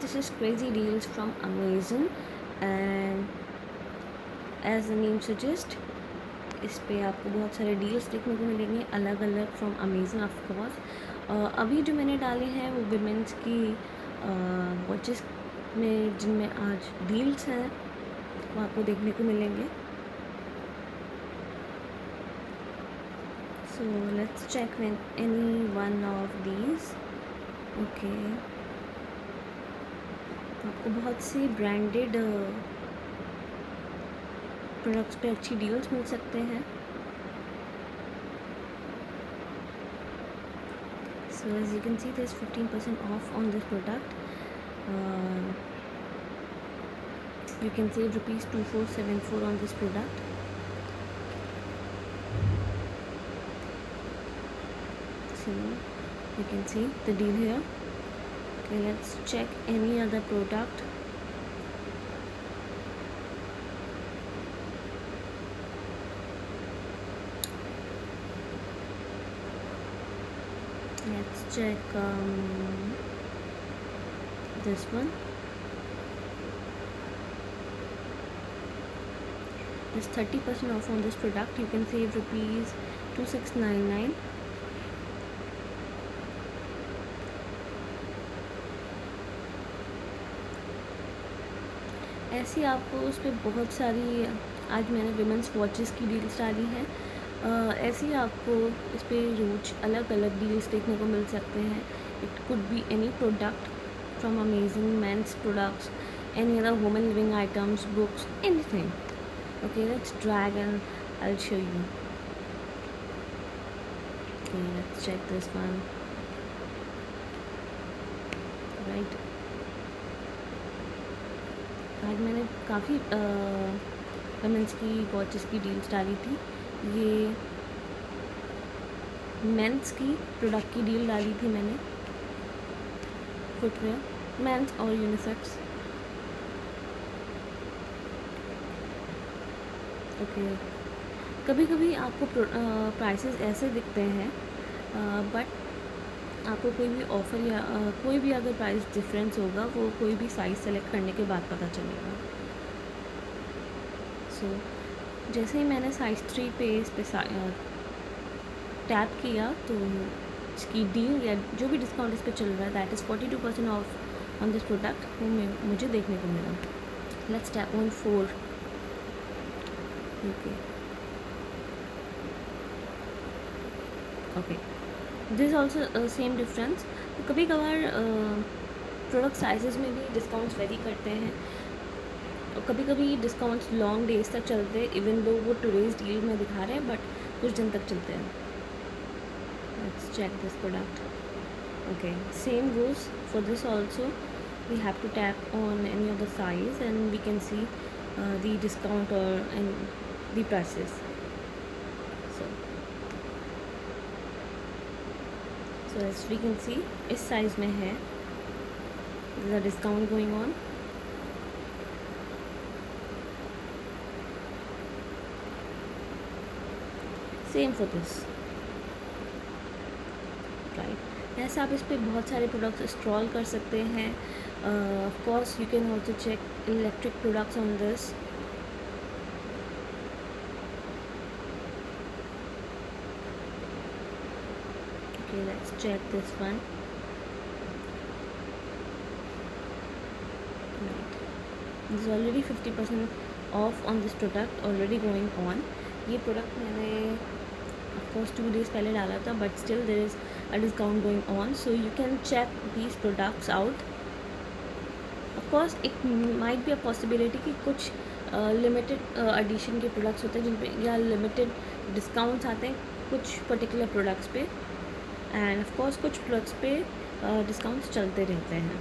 This is crazy deals from Amazon and as the name suggest इस पे आपको बहुत सारे डील्स देखने को मिलेंगे अलग अलग फ्रॉम अमेज़न ऑफ कोर्स। अभी जो मैंने डाले हैं वो विमेंस की वॉचेस में जिनमें आज डील्स हैं वो आपको देखने को मिलेंगे। So let's check any one of these. Okay, आपको बहुत सी ब्रांडेड प्रोडक्ट्स पे अच्छी डील्स मिल सकते हैं। So as you can see, there's 15% off on this product. You can save rupees 2474 on this product. So you can see the deal here. Okay, let's check any other product. Let's check this one. There's 30% off on this product. You can save rupees 2699. ऐसी आपको उस पर बहुत सारी आज मैंने women's watches की deals डाली हैं। ऐसी आपको इस पर रोज अलग अलग डील्स देखने को मिल सकते हैं। It could be any product from Amazon, men's products, any other women living items, books, anything. Okay, let's drag and I'll show you. Okay, let's check this one. Right. आज मैंने काफ़ी वमेंस की watches की deals डाली थी। ये mains की product की डील डाली थी मैंने, फुटवेयर मेंस और यूनिसेक्स। ओके, कभी कभी आपको प्राइसेस ऐसे दिखते हैं बट आपको कोई भी ऑफ़र या कोई भी अगर प्राइस डिफरेंस होगा वो कोई भी साइज़ सेलेक्ट करने के बाद पता चलेगा। सो जैसे ही मैंने साइज़ 3 पे इस पर टैप किया तो इसकी डील या जो भी डिस्काउंट इस पर चल रहा है that is 42% of on this product वो मुझे देखने को मिला। Let's tap on 4। Okay, this also same difference. तो कभी कभार प्रोडक्ट साइजेस में भी डिस्काउंट्स वेरी करते हैं और कभी कभी डिस्काउंट्स लॉन्ग डेज तक चलते हैं इवन दो वो टुडेज डील में दिखा रहे हैं बट कुछ दिन तक चलते हैं। Let's check this product. Okay, same goes for this also. We have to tap on any of the size and we can see the discount और and the prices. So as we can see इस size में है, there is a discount going on. Same for this, right? ऐसे आप इस पे बहुत सारे प्रोडक्ट्स स्क्रॉल कर सकते हैं। Of course you can also check electric products on this. Okay, let's check this one. Right. This is already 50% off on this product already going on. ये प्रोडक्ट मैंने ऑफकोर्स 2 days पहले डाला था but still there is a discount going on so you can check these products out. Of course it might be a possibility कि कुछ limited edition के products होते हैं जिन पे या लिमिटेड डिस्काउंट्स आते हैं कुछ पर्टिकुलर प्रोडक्ट्स पे एंड ऑफ कोर्स कुछ प्रोडक्ट्स पे डिस्काउंट्स चलते रहते हैं।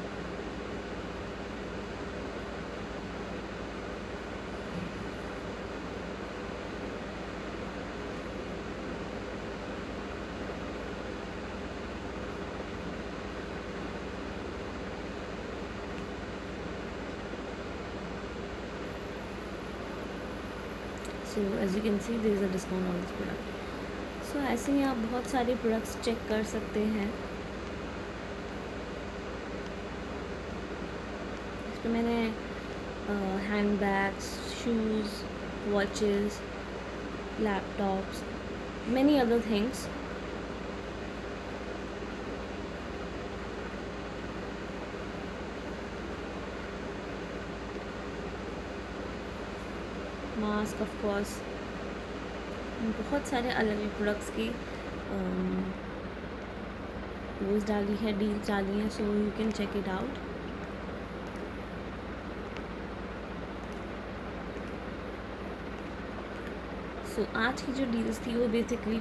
So as you can see there is a discount on this product. So ऐसे ही आप बहुत सारे प्रोडक्ट्स चेक कर सकते हैं। पे मैंने hand bags, shoes, watches, laptops, many other things. Mask of course, बहुत सारे अलग अलग प्रोडक्ट्स की रोज़ डाली है, डील्स डाली हैं, so you can check it out. So आज की जो डील्स थी वो बेसिकली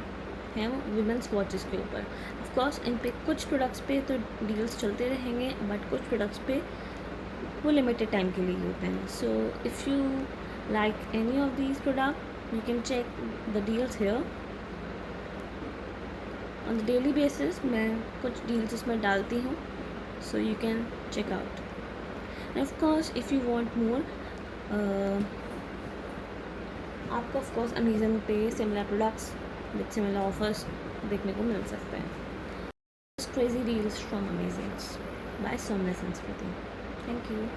हैं वुमेंस वॉचेस के ऊपर. ऑफ कोर्स इन पे कुछ प्रोडक्ट्स पे तो डील्स चलते रहेंगे, बट कुछ प्रोडक्ट्स पे वो लिमिटेड टाइम के लिए होते हैं. So if you like any of these product you can check the deals here. On the daily basis मैं कुछ डील्स इसमें डालती हूँ, so you can check out. And of course if you want more, आपको ऑफ कोर्स अमेज़न पे similar products with similar offers देखने को मिल सकते हैं. Crazy deals from Amazon by Saumya Sanskriti. Thank you.